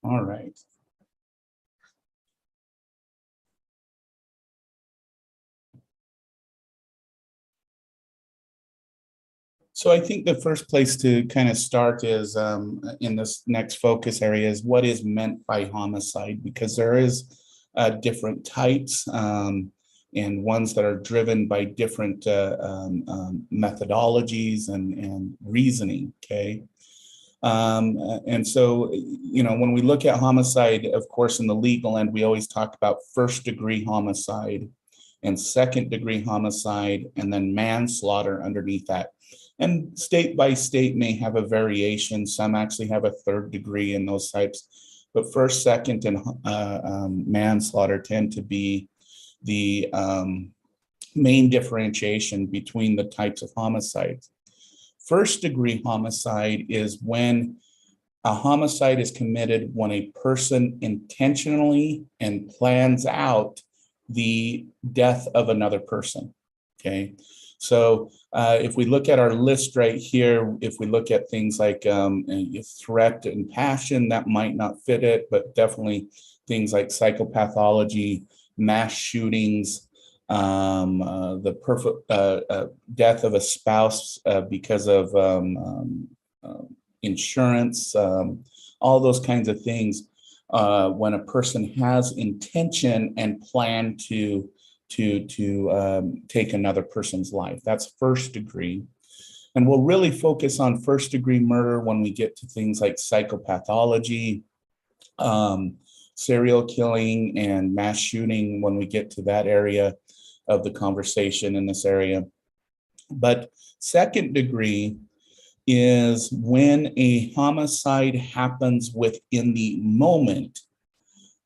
All right. So I think the first place to kind of start is in this next focus area is what is meant by homicide, because there is different types and ones that are driven by different methodologies and reasoning, okay? And so, you know, when we look at homicide, of course, in the legal end, we always talk about first-degree homicide and second-degree homicide, and then manslaughter underneath that. And state by state may have a variation. Some actually have a third degree in those types, but first, second, and manslaughter tend to be the main differentiation between the types of homicides. First degree homicide is when a homicide is committed when a person intentionally and plans out the death of another person, okay? So if we look at our list right here, if we look at things like threat and passion, that might not fit it, but definitely things like psychopathology, mass shootings, the perfect death of a spouse because of insurance, all those kinds of things. When a person has intention and plan to take another person's life, that's first degree. And we'll really focus on first degree murder when we get to things like psychopathology, serial killing, and mass shooting when we get to that area of the conversation in this area. But second degree is when a homicide happens within the moment,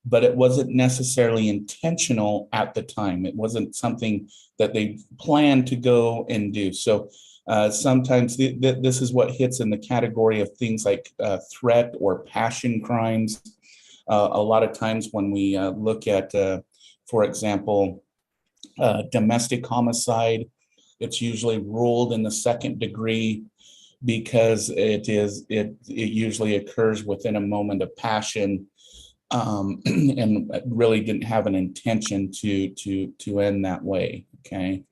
but it wasn't necessarily intentional at the time. It wasn't something that they planned to go and do. So sometimes this is what hits in the category of things like threat or passion crimes. A lot of times when we look at, for example, domestic homicide, it's usually ruled in the second degree because it usually occurs within a moment of passion, and really didn't have an intention to end that way. Okay,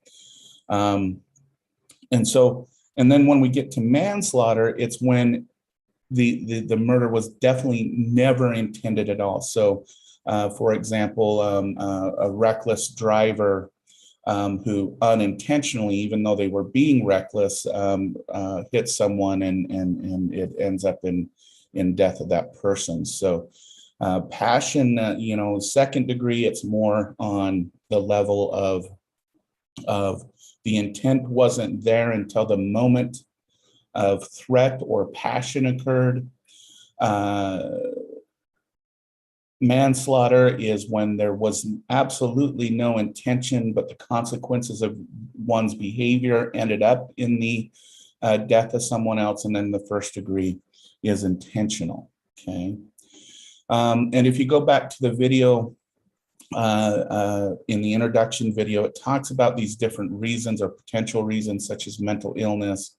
and then when we get to manslaughter, it's when the murder was definitely never intended at all. So, for example, a reckless driver who unintentionally, even though they were being reckless, hit someone and it ends up in death of that person. So passion, you know, second degree, it's more on the level of the intent wasn't there until the moment of threat or passion occurred. Manslaughter is when there was absolutely no intention, but the consequences of one's behavior ended up in the death of someone else. And then the first degree is intentional, okay? And if you go back to the video, in the introduction video, it talks about these different reasons or potential reasons, such as mental illness,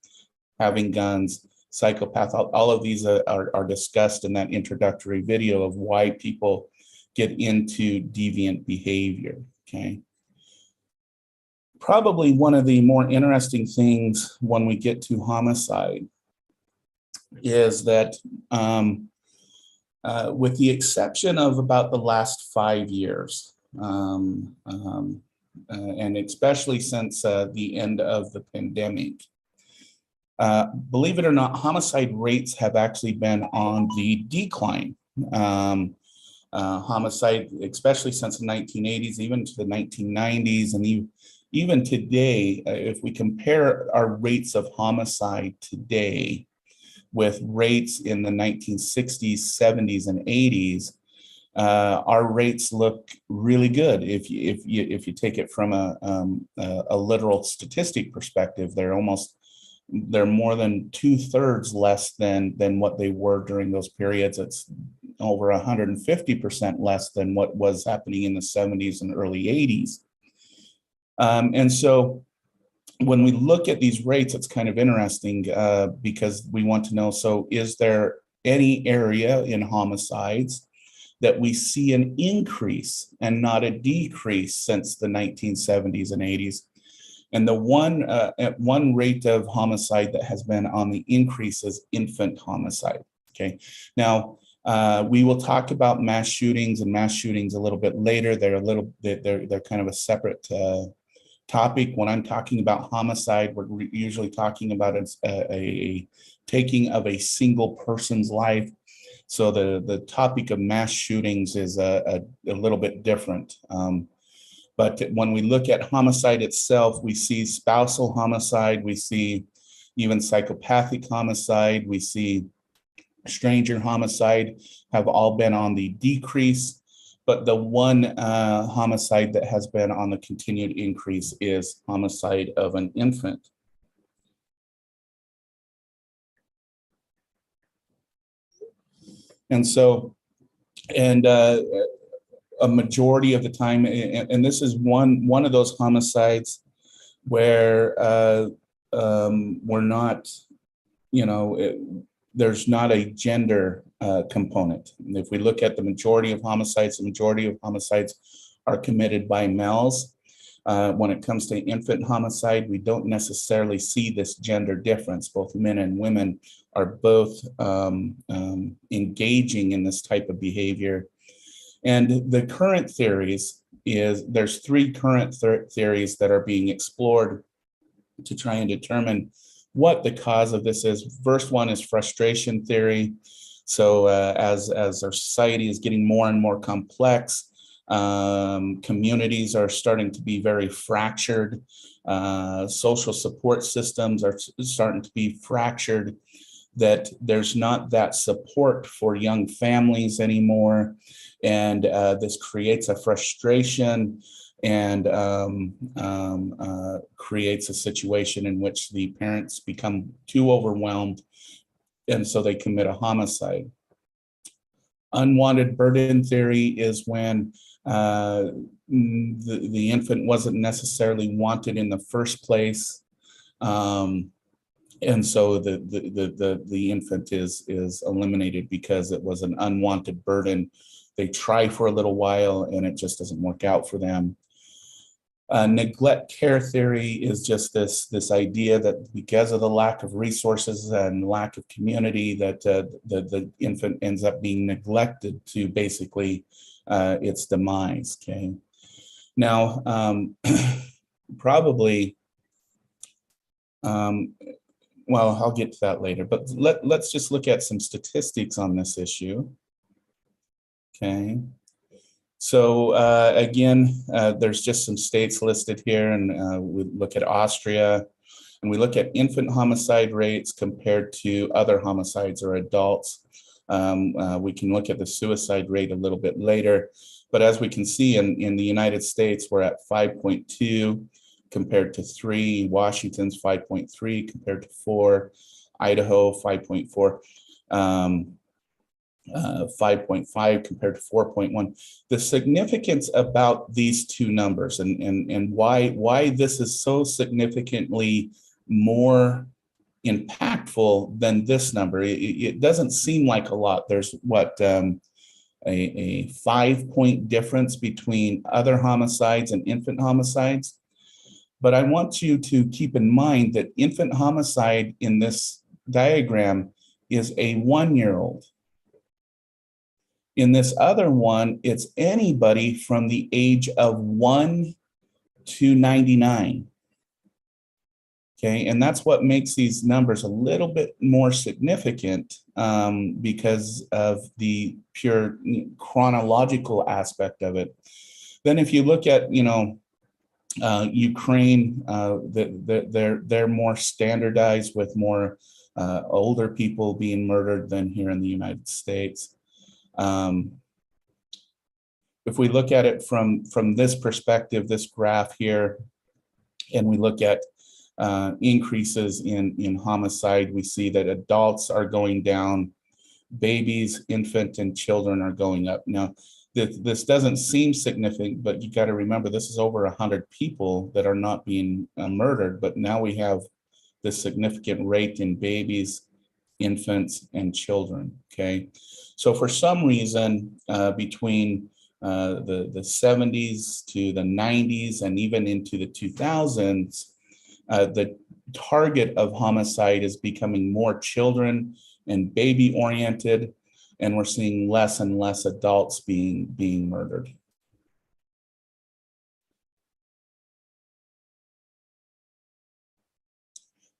having guns, psychopath. All of these are discussed in that introductory video of why people get into deviant behavior, okay? Probably one of the more interesting things when we get to homicide is that with the exception of about the last 5 years, and especially since the end of the pandemic, believe it or not, homicide rates have actually been on the decline. Homicide, especially since the 1980s, even to the 1990s, and even today, if we compare our rates of homicide today with rates in the 1960s, 70s, and 80s, our rates look really good. If you take it from a literal statistic perspective, they're more than 2/3 less than what they were during those periods. It's over 150% less than what was happening in the 70s and early 80s. And so when we look at these rates, it's kind of interesting because we want to know, so is there any area in homicides, that we see an increase and not a decrease since the 1970s and 80s. And the one rate of homicide that has been on the increase is infant homicide. Okay, now we will talk about mass shootings a little bit later. They're kind of a separate topic. When I'm talking about homicide, we're usually talking about a taking of a single person's life. So the topic of mass shootings is a little bit different. But when we look at homicide itself, we see spousal homicide, we see even psychopathic homicide, we see stranger homicide have all been on the decrease. But the one homicide that has been on the continued increase is homicide of an infant. And so, a majority of the time, and this is one of those homicides where we're not, there's not a gender component. And if we look at the majority of homicides are committed by males. When it comes to infant homicide, we don't necessarily see this gender difference. Both men and women are both engaging in this type of behavior. And the current theories there's three current theories that are being explored to try and determine what the cause of this is. First one is frustration theory. So as our society is getting more and more complex, communities are starting to be very fractured. Social support systems are starting to be fractured, that there's not that support for young families anymore. And this creates a frustration and creates a situation in which the parents become too overwhelmed, and so they commit a homicide. Unwanted burden theory is when the infant wasn't necessarily wanted in the first place, and so the infant is eliminated because it was an unwanted burden. They try for a little while and it just doesn't work out for them. Neglect care theory is just this idea that because of the lack of resources and lack of community, that the infant ends up being neglected to basically its demise. Okay, now probably, well, I'll get to that later, but let's just look at some statistics on this issue. Okay. So again, there's just some states listed here, and we look at Austria, and we look at infant homicide rates compared to other homicides or adults. We can look at the suicide rate a little bit later, but as we can see in the United States, we're at 5.2 compared to 3, Washington's 5.3 compared to 4, Idaho 5.4. 5.5 compared to 4.1. The significance about these two numbers and why this is so significantly more impactful than this number. It doesn't seem like a lot. There's what, a 5-point difference between other homicides and infant homicides. But I want you to keep in mind that infant homicide in this diagram is a 1-year-old. In this other one, it's anybody from the age of 1 to 99. Okay, and that's what makes these numbers a little bit more significant because of the pure chronological aspect of it. Then if you look at, Ukraine, they're more standardized with more older people being murdered than here in the United States. If we look at it from this perspective, this graph here, and we look at increases in homicide, we see that adults are going down, babies, infant, and children are going up. Now, this doesn't seem significant, but you got to remember this is over 100 people that are not being murdered, but now we have this significant rate in babies infants, and children, okay? So for some reason, between the 70s to the 90s and even into the 2000s, the target of homicide is becoming more children and baby oriented, and we're seeing less and less adults being murdered.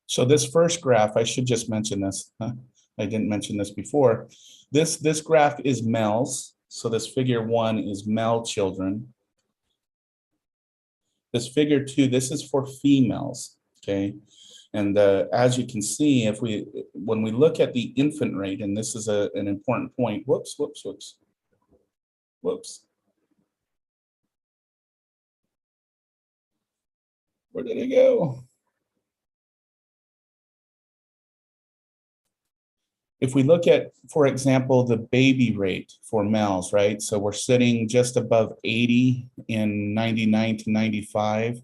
So this first graph, I should just mention this. I didn't mention this before. This graph is males. So this figure 1 is male children. This figure 2, this is for females, okay? And as you can see, when we look at the infant rate, and this is an important point, whoops. Where did it go? If we look at, for example, the baby rate for males, right? So we're sitting just above 80 in 99 to 95.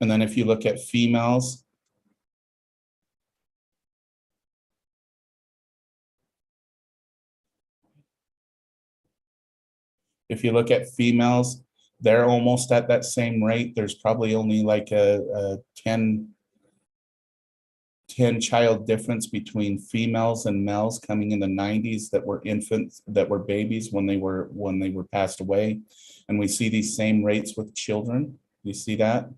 And then if you look at females, they're almost at that same rate. There's probably only like a 10 child difference between females and males coming in the 90s that were infants, that were babies when they were passed away. And we see these same rates with children. You see that?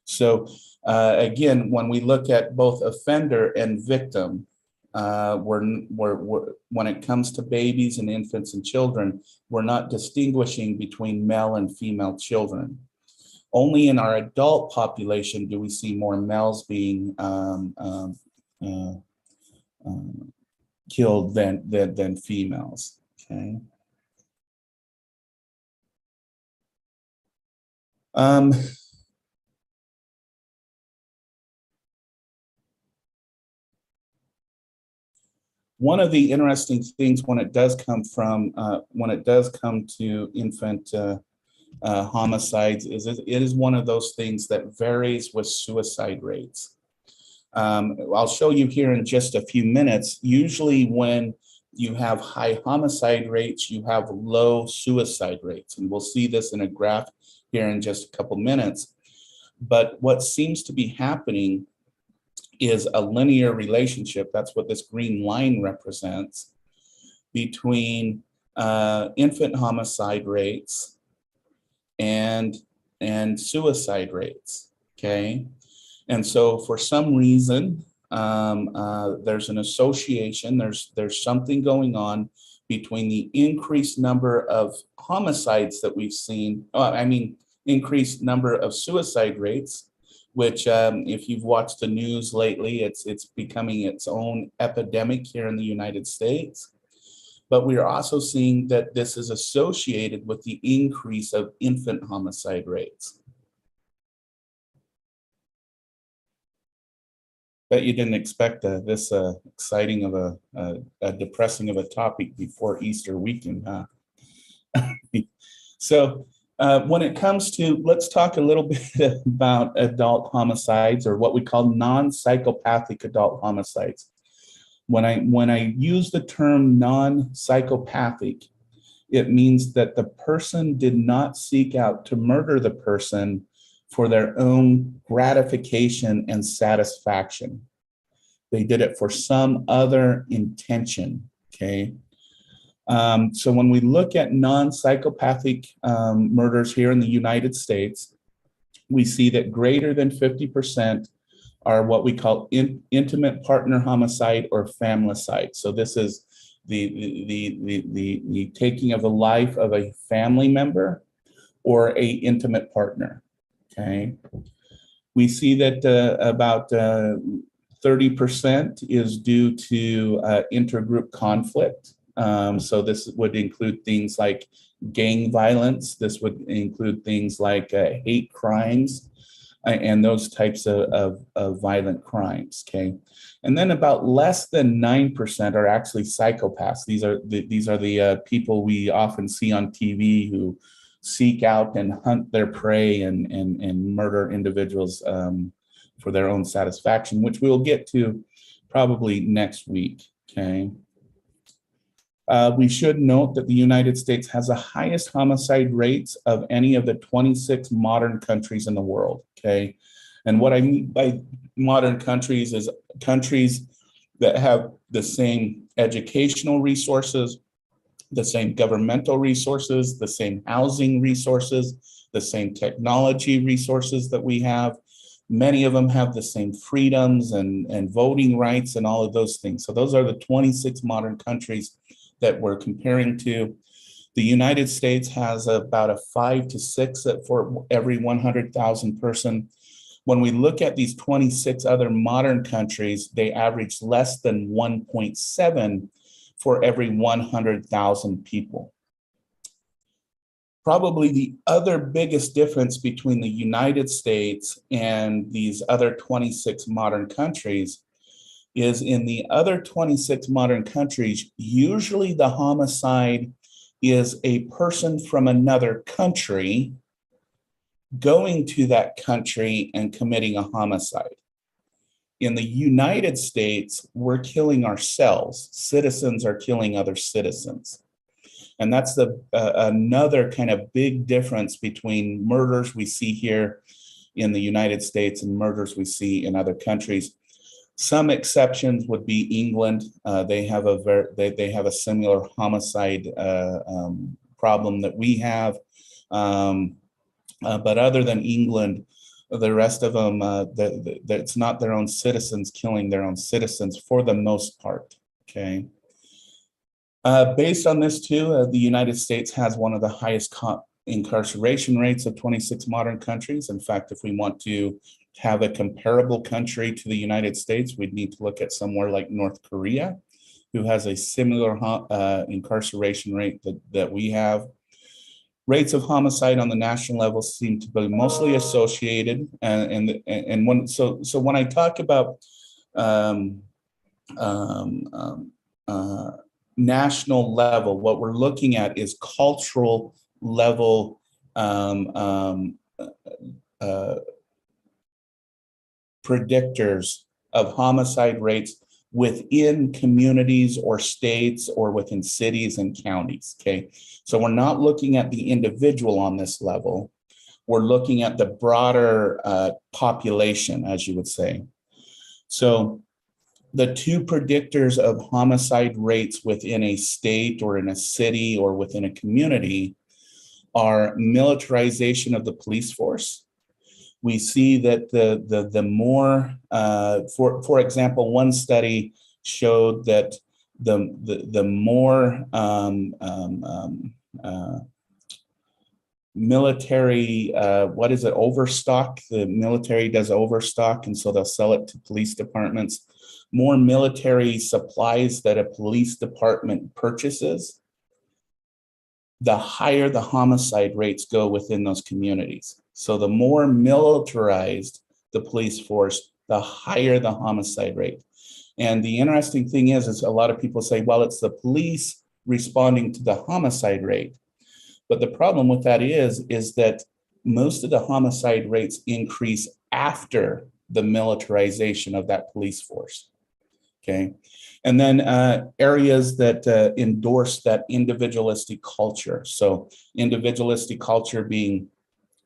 So again, when we look at both offender and victim, when it comes to babies and infants and children, we're not distinguishing between male and female children. Only in our adult population do we see more males being killed than females. Okay. One of the interesting things when it does come to infant homicides is it is one of those things that varies with suicide rates. I'll show you here in just a few minutes. Usually when you have high homicide rates, you have low suicide rates. And we'll see this in a graph here in just a couple minutes. But what seems to be happening is a linear relationship, that's what this green line represents, between infant homicide rates and suicide rates, okay? And so for some reason, there's an association, there's something going on between the increased number of homicides that we've seen, increased number of suicide rates, which if you've watched the news lately, it's becoming its own epidemic here in the United States. But we are also seeing that this is associated with the increase of infant homicide rates. Bet you didn't expect this exciting of a depressing of a topic before Easter weekend, huh? So when it comes to, let's talk a little bit about adult homicides, or what we call non-psychopathic adult homicides. When I use the term non-psychopathic, it means that the person did not seek out to murder the person for their own gratification and satisfaction. They did it for some other intention, okay? So when we look at non-psychopathic murders here in the United States, we see that greater than 50% are what we call intimate partner homicide or familicide. So this is the taking of the life of a family member or a intimate partner, okay? We see that about 30% is due to intergroup conflict. So this would include things like gang violence. This would include things like hate crimes and those types of violent crimes, okay? And then about less than 9% are actually psychopaths. These are the people we often see on TV who seek out and hunt their prey and murder individuals for their own satisfaction, which we'll get to probably next week, okay? We should note that the United States has the highest homicide rates of any of the 26 modern countries in the world, okay? And what I mean by modern countries is countries that have the same educational resources, the same governmental resources, the same housing resources, the same technology resources that we have. Many of them have the same freedoms and voting rights and all of those things. So those are the 26 modern countries that we're comparing to. The United States has about a 5 to 6 for every 100,000 person. When we look at these 26 other modern countries, they average less than 1.7 for every 100,000 people. Probably the other biggest difference between the United States and these other 26 modern countries is in the other 26 modern countries, usually the homicide is a person from another country going to that country and committing a homicide. In the United States, we're killing ourselves. Citizens are killing other citizens. And that's another kind of big difference between murders we see here in the United States and murders we see in other countries. Some exceptions would be England. They have a similar homicide problem that we have. But other than England, the rest of them, it's not their own citizens killing their own citizens for the most part, okay? Based on this too, the United States has one of the highest incarceration rates of 26 modern countries. In fact, if we want to have a comparable country to the United States, we'd need to look at somewhere like North Korea, who has a similar incarceration rate that we have. Rates of homicide on the national level seem to be mostly associated, so when I talk about national level, what we're looking at is cultural level predictors of homicide rates within communities or states or within cities and counties, okay? So we're not looking at the individual on this level. We're looking at the broader population, as you would say. So the two predictors of homicide rates within a state or in a city or within a community are militarization of the police force. We see that the more, for example, one study showed that the more military, overstock, the military does overstock, and so they'll sell it to police departments. More military supplies that a police department purchases, the higher the homicide rates go within those communities. So the more militarized the police force, the higher the homicide rate. And the interesting thing is a lot of people say, well, it's the police responding to the homicide rate. But the problem with that is that most of the homicide rates increase after the militarization of that police force, okay? And then areas that endorse that individualistic culture. So individualistic culture being,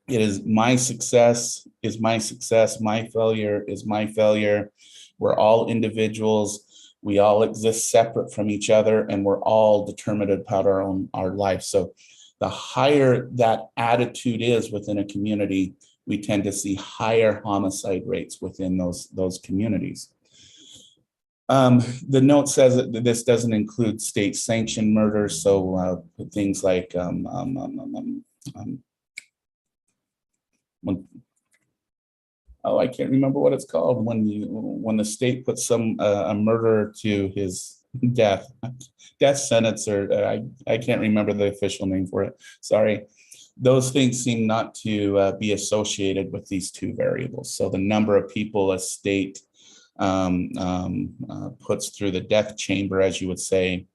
it is my success is my success, my failure is my failure. We're all individuals. We all exist separate from each other, and we're all determined about our life. So the higher that attitude is within a community, we tend to see higher homicide rates within those communities. The note says that this doesn't include state-sanctioned murders, so things like I can't remember what it's called when the state puts a murderer to his death sentence, or I can't remember the official name for it. Sorry. Those things seem not to be associated with these two variables. So the number of people a state puts through the death chamber, as you would say,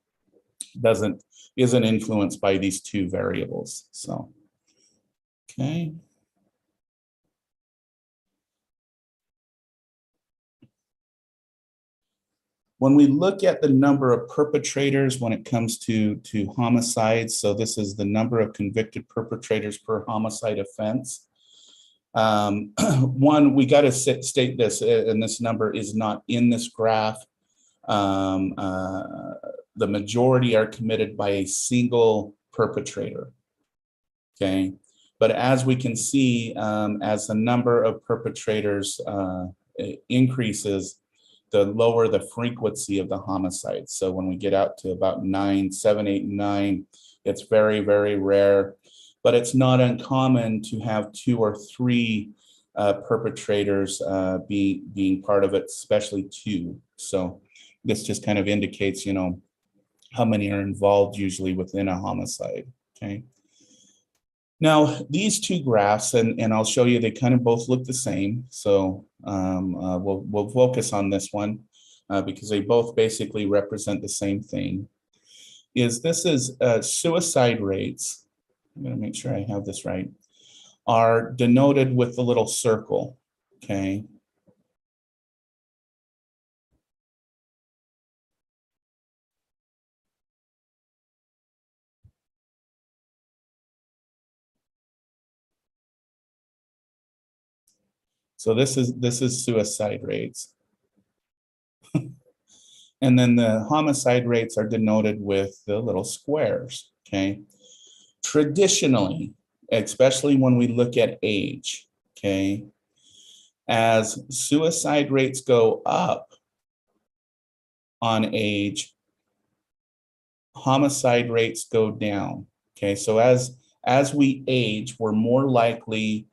isn't influenced by these two variables. So, okay. When we look at the number of perpetrators when it comes to homicides, so this is the number of convicted perpetrators per homicide offense. One, we got to state this, and this number is not in this graph. The majority are committed by a single perpetrator, okay? But as we can see, as the number of perpetrators increases, the lower the frequency of the homicides. So when we get out to about 9, 7, 8, 9, it's very, very rare. But it's not uncommon to have 2 or 3 perpetrators being part of it, especially 2. So this just kind of indicates, you know, how many are involved usually within a homicide, okay? Now, these 2 graphs, and I'll show you, they kind of both look the same. So we'll focus on this one because they both basically represent the same thing. This is suicide rates. I'm going to make sure I have this right, are denoted with the little circle, okay? So this is suicide rates. And then the homicide rates are denoted with the little squares, okay? Traditionally, especially when we look at age, okay, as suicide rates go up on age, homicide rates go down, okay? So as we age, we're more likely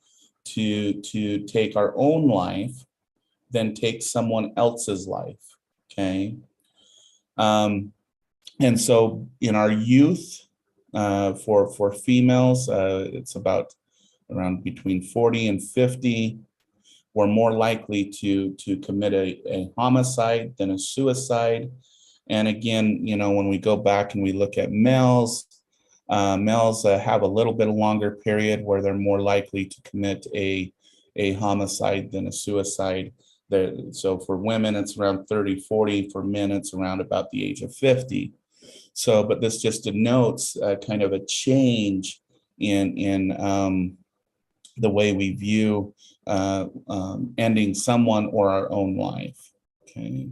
to take our own life than take someone else's life, okay? And so in our youth, for females, it's about around between 40 and 50. We're more likely to commit a homicide than a suicide. And again, you know, when we go back and we look at males, males have a little bit longer period where they're more likely to commit a homicide than a suicide. So for women, it's around 30, 40. For men, it's around about the age of 50. So, but this just denotes kind of a change in the way we view ending someone or our own life. Okay.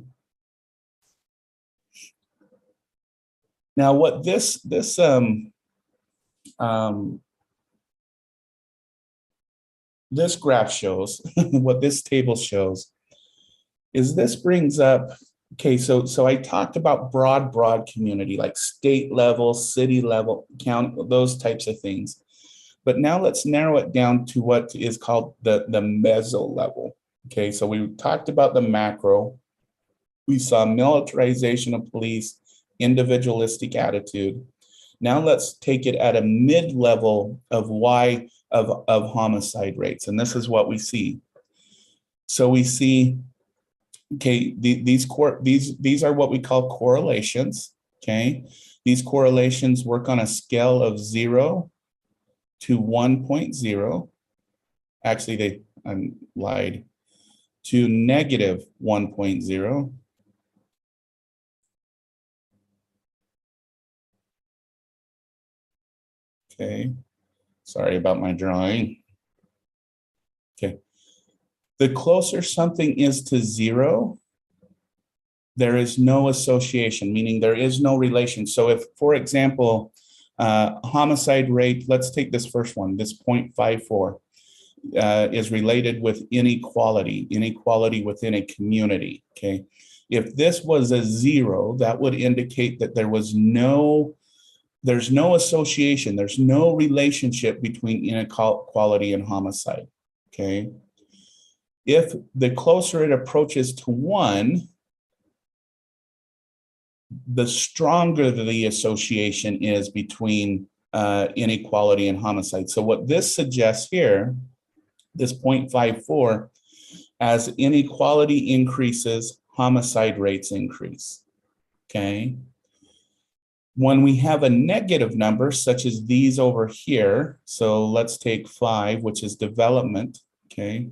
Now, what this graph shows, what this table shows, is this brings up. Okay, so I talked about broad community, like state level, city level, county, those types of things. But now let's narrow it down to what is called the meso level. Okay, so we talked about the macro. We saw militarization of police, individualistic attitude. Now let's take it at a mid-level of of homicide rates. And this is what we see. So we see, okay, these are what we call correlations, okay? These correlations work on a scale of 0 to 1.0. Actually, I lied, to negative 1.0. Okay, sorry about my drawing. Okay, the closer something is to 0, there is no association, meaning there is no relation. So if, for example, homicide rate, let's take this first one, this 0.54, is related with inequality within a community, okay? If this was a 0, that would indicate that there's no association, there's no relationship between inequality and homicide, okay? If the closer it approaches to 1, the stronger the association is between inequality and homicide. So what this suggests here, this 0.54, as inequality increases, homicide rates increase, okay? When we have a negative number, such as these over here, so let's take 5, which is development, okay?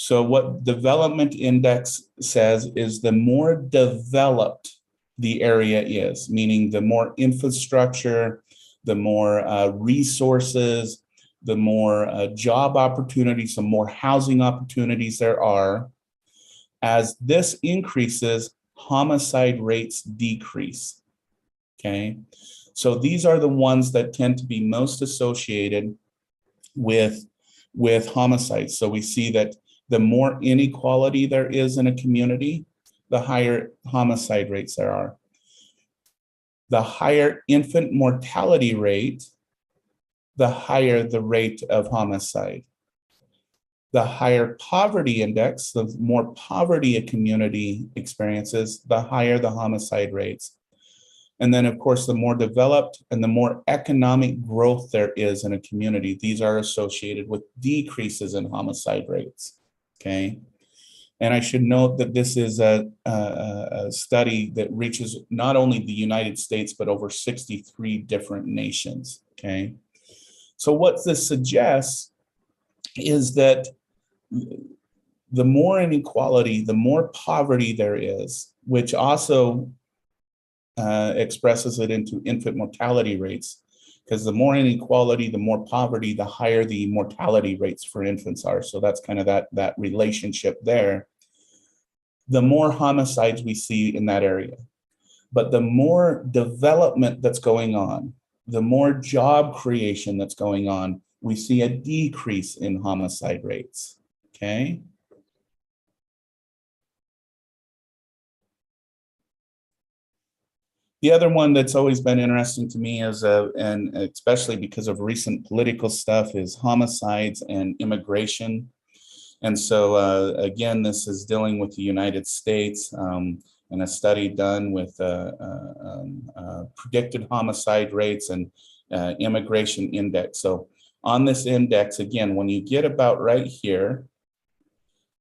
So what development index says is the more developed the area is, meaning the more infrastructure, the more resources, the more job opportunities, the more housing opportunities there are. As this increases, homicide rates decrease, okay? So these are the ones that tend to be most associated with homicides. So we see that the more inequality there is in a community, the higher homicide rates there are. The higher infant mortality rate, the higher the rate of homicide. The higher poverty index, the more poverty a community experiences, the higher the homicide rates. And then, of course, the more developed and the more economic growth there is in a community, these are associated with decreases in homicide rates, okay? And I should note that this is a study that reaches not only the United States, but over 63 different nations, okay? So what this suggests is that the more inequality, the more poverty there is, which also expresses it into infant mortality rates, because the more inequality, the more poverty, the higher the mortality rates for infants are. So that's kind of that relationship there. The more homicides we see in that area. But the more development that's going on, the more job creation that's going on, we see a decrease in homicide rates, okay? The other one that's always been interesting to me is, and especially because of recent political stuff, is homicides and immigration. And so again, this is dealing with the United States and a study done with predicted homicide rates and immigration index. So on this index, again, when you get about right here,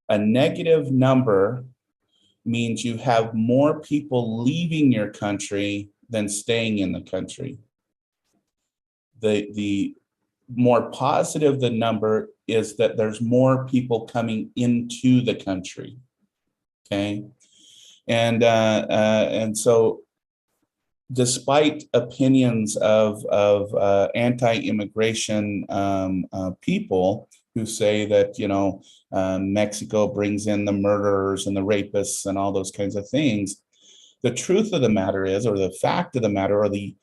a negative number means you have more people leaving your country than staying in the country. The more positive the number is that there's more people coming into the country, okay? And so despite opinions of anti-immigration people who say that, you know, Mexico brings in the murderers and the rapists and all those kinds of things, the truth of the matter is, or the fact of the matter, or the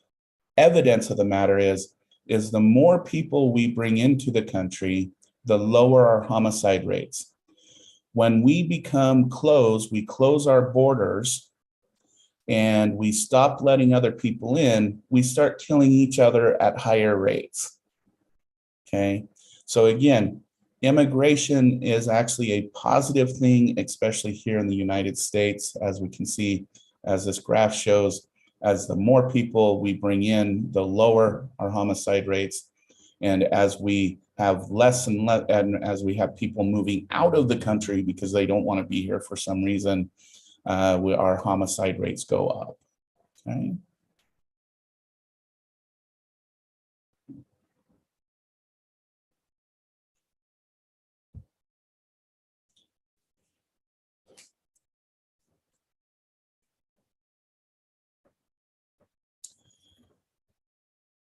evidence of the matter is the more people we bring into the country, the lower our homicide rates. When we become closed, we close our borders and we stop letting other people in, we start killing each other at higher rates, okay? So again, immigration is actually a positive thing, especially here in the United States, as we can see, as this graph shows. As the more people we bring in, the lower our homicide rates. And as we have less and less, and as we have people moving out of the country because they don't want to be here for some reason, our homicide rates go up, okay?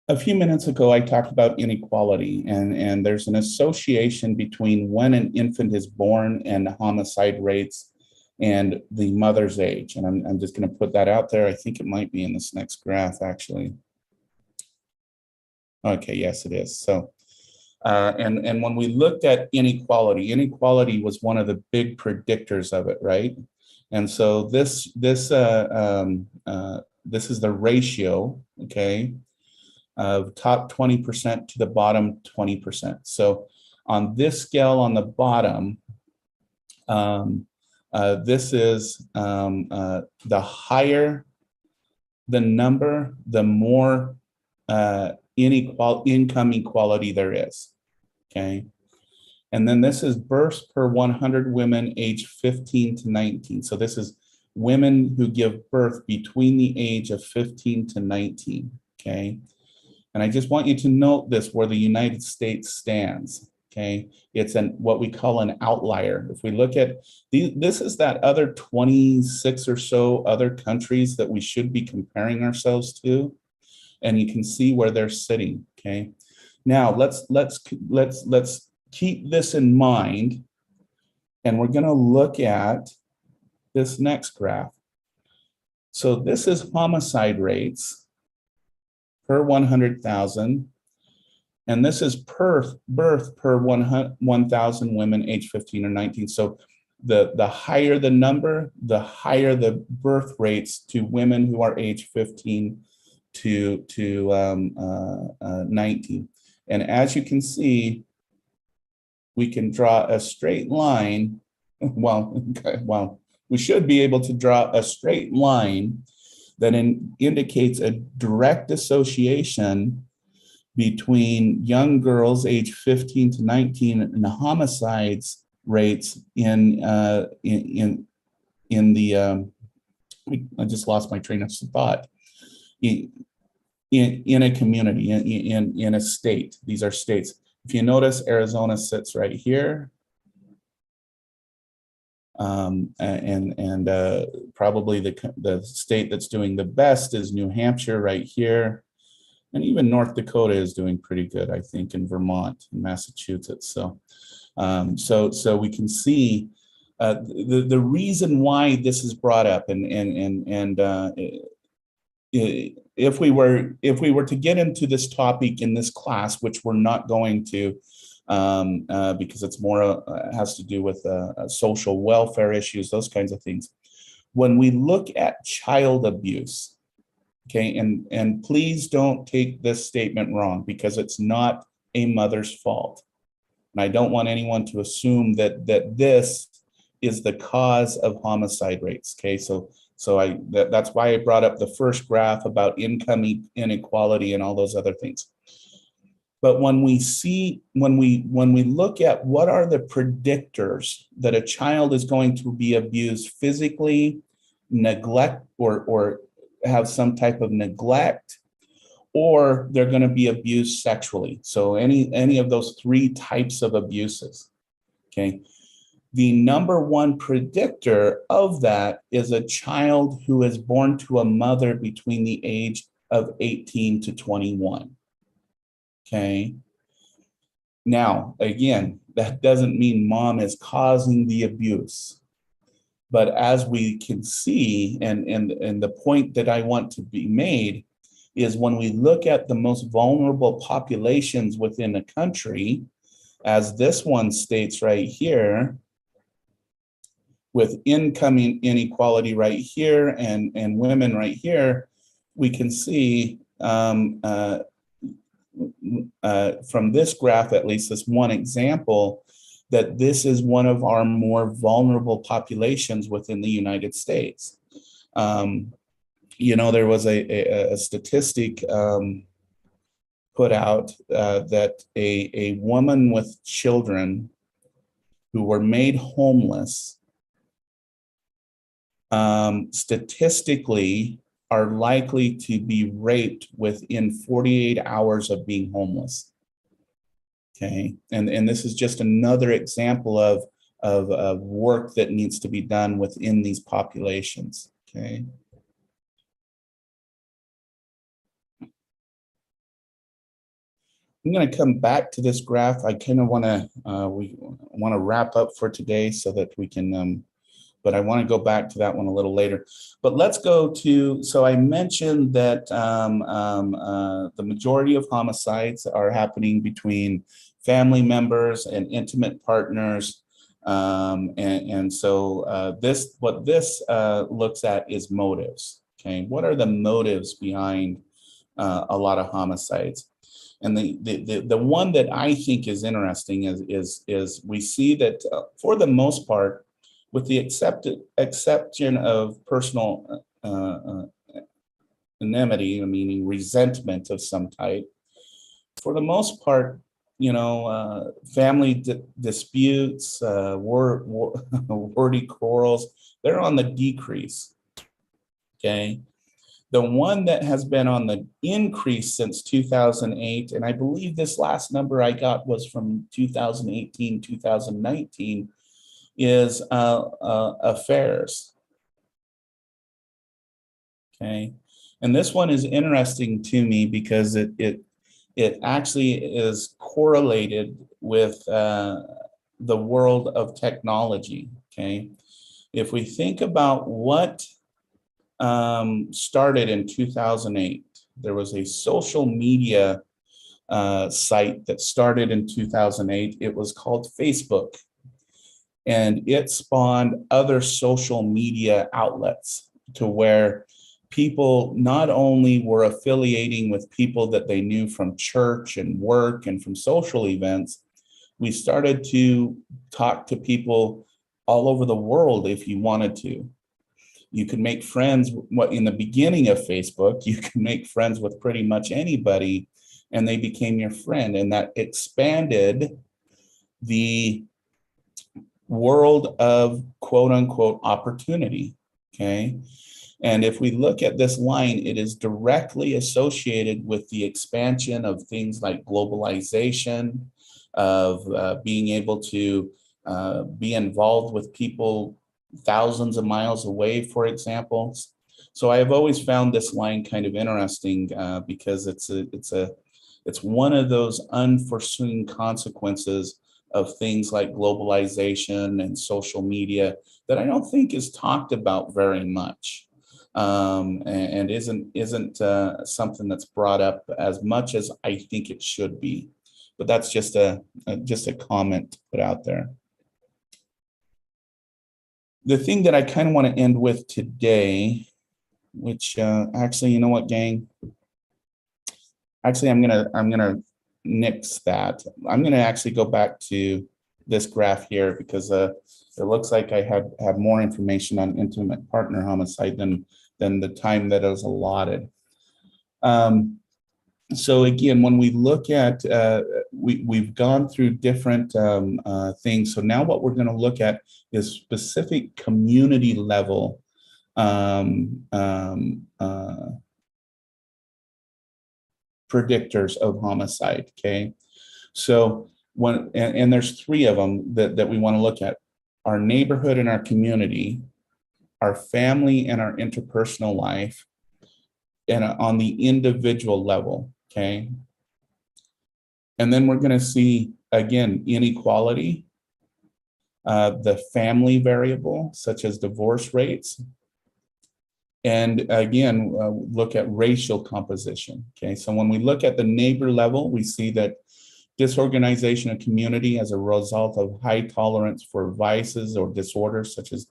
A few minutes ago, I talked about inequality, and there's an association between when an infant is born and homicide rates and the mother's age. And I'm just going to put that out there. I think it might be in this next graph, actually. Okay, yes, it is. So, and when we looked at inequality was one of the big predictors of it, right? And so this is the ratio, okay, of top 20% to the bottom 20%. So on this scale on the bottom, this is the higher the number, the more income equality there is, okay? And then this is births per 100 women aged 15 to 19. So this is women who give birth between the age of 15 to 19, okay? And I just want you to note this, where the United States stands, Okay, it's what we call an outlier. If we look at this is that other 26 or so other countries that we should be comparing ourselves to, and you can see where they're sitting. Okay, now let's keep this in mind, and we're going to look at this next graph. So this is homicide rates per 100,000. And this is birth per 1,000 women age 15 or 19. So the higher the number, the higher the birth rates to women who are age 15 to 19. And as you can see, we can draw a straight line. Well, we should be able to draw a straight line that indicates a direct association between young girls age 15 to 19 and the homicides rates in the I just lost my train of thought, in a community, in a state. These are states. If you notice, Arizona sits right here. And probably the state that's doing the best is New Hampshire right here. And even North Dakota is doing pretty good, I think, in Vermont and Massachusetts. So, so we can see the reason why this is brought up, and if we were to get into this topic in this class, which we're not going to, because it's more has to do with social welfare issues, those kinds of things. When we look at child abuse. Okay, and please don't take this statement wrong, because it's not a mother's fault. And I don't want anyone to assume that this is the cause of homicide rates. Okay, so that's why I brought up the first graph about income inequality and all those other things. But when we look at what are the predictors that a child is going to be abused physically, neglect, or have some type of neglect, or they're going to be abused sexually. So any of those three types of abuses. Okay. The number one predictor of that is a child who is born to a mother between the age of 18 to 21. Okay. Now, again, that doesn't mean mom is causing the abuse. But as we can see, and the point that I want to be made is when we look at the most vulnerable populations within a country, as this one states right here, with income inequality right here and women right here, we can see from this graph, at least this one example, that this is one of our more vulnerable populations within the United States. There was a statistic put out that a woman with children who were made homeless statistically are likely to be raped within 48 hours of being homeless. Okay, and this is just another example of work that needs to be done within these populations. Okay. I'm going to come back to this graph. I kind of want to wrap up for today so that we can. But I want to go back to that one a little later. But let's go to, so I mentioned that the majority of homicides are happening between family members and intimate partners. So what this looks at is motives. Okay, what are the motives behind a lot of homicides? And the one that I think is interesting is we see that for the most part, with the exception of personal enmity, meaning resentment of some type, for the most part, family disputes, wordy quarrels, they're on the decrease. Okay, The one that has been on the increase since 2008, and I believe this last number I got was from 2018, 2019, is affairs. Okay, and this one is interesting to me because it actually is correlated with the world of technology. Okay, if we think about what started in 2008, there was a social media site that started in 2008. It was called Facebook, and it spawned other social media outlets to where people not only were affiliating with people that they knew from church and work and from social events, we started to talk to people all over the world if you wanted to. You could make friends. What in the beginning of Facebook, you could make friends with pretty much anybody, and they became your friend, and that expanded the world of quote unquote opportunity. Okay. And if we look at this line, it is directly associated with the expansion of things like globalization, of being able to be involved with people thousands of miles away, for example. So I have always found this line kind of interesting because it's one of those unforeseen consequences of things like globalization and social media that I don't think is talked about very much, and isn't something that's brought up as much as I think it should be. But that's just a comment to put out there. The thing that I kind of want to end with today, which actually, you know what, gang? Actually, I'm gonna nix that. I'm gonna actually go back to this graph here because it looks like I had more information on intimate partner homicide than the time that is allotted. So again, when we look at, we've gone through different things. So now what we're going to look at is specific community level predictors of homicide. Okay, so and there's three of them that we want to look at: our neighborhood and our community, our family and our interpersonal life, and on the individual level. Okay, and then we're going to see again inequality, the family variable such as divorce rates, and again look at racial composition. Okay, so when we look at the neighbor level, we see that disorganization of community as a result of high tolerance for vices or disorders such as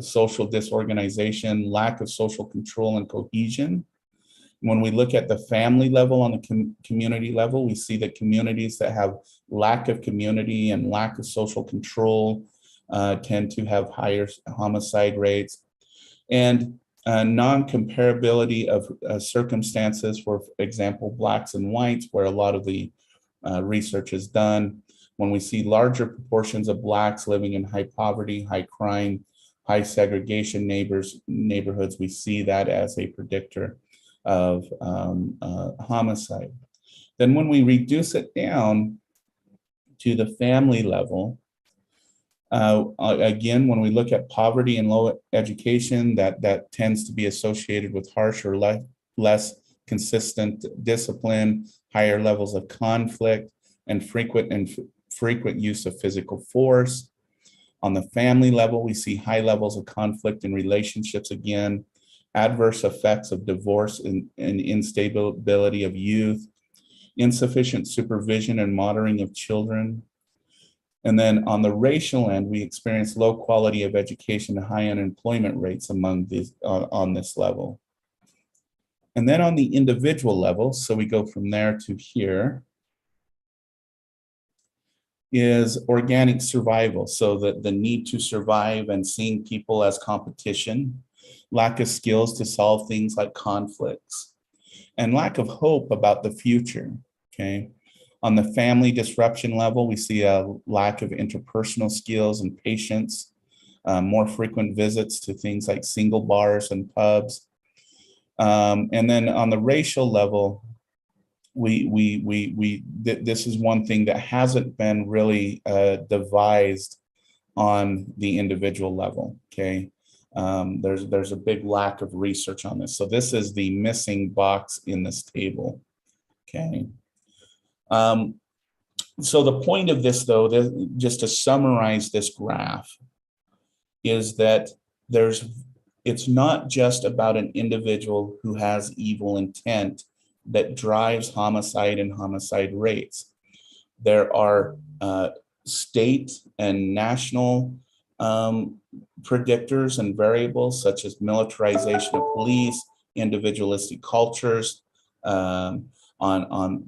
social disorganization, lack of social control and cohesion. When we look at the family level on the community level, we see that communities that have lack of community and lack of social control tend to have higher homicide rates. And non-comparability of circumstances, for example, blacks and whites, where a lot of the research is done. When we see larger proportions of blacks living in high poverty, high crime, high segregation neighborhoods, we see that as a predictor of homicide. Then when we reduce it down to the family level, again, when we look at poverty and low education, that tends to be associated with harsher, less consistent discipline, higher levels of conflict, and frequent use of physical force. On the family level, we see high levels of conflict in relationships again, adverse effects of divorce and instability of youth, insufficient supervision and monitoring of children. And then on the racial end, we experience low quality of education and high unemployment rates among these on this level. And then on the individual level, so we go from there to here, is organic survival. So the need to survive and seeing people as competition, lack of skills to solve things like conflicts, and lack of hope about the future. Okay. On the family disruption level, we see a lack of interpersonal skills and patience, more frequent visits to things like single bars and pubs, And then on the racial level, this is one thing that hasn't been really devised on the individual level. Okay, there's a big lack of research on this. So this is the missing box in this table. Okay. So the point of this, though, just to summarize this graph, is that it's not just about an individual who has evil intent that drives homicide and homicide rates. There are state and national predictors and variables such as militarization of police, individualistic cultures. On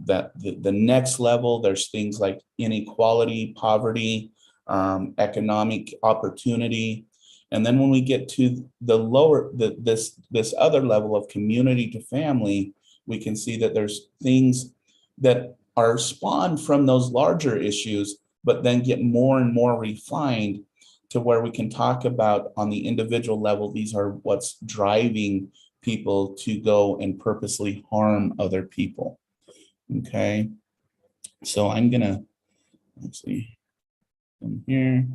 the next level, there's things like inequality, poverty, economic opportunity. And then when we get to the lower, this other level of community to family, we can see that there's things that are spawned from those larger issues, but then get more and more refined to where we can talk about on the individual level, these are what's driving people to go and purposely harm other people. Okay, so I'm gonna, let's see, from here.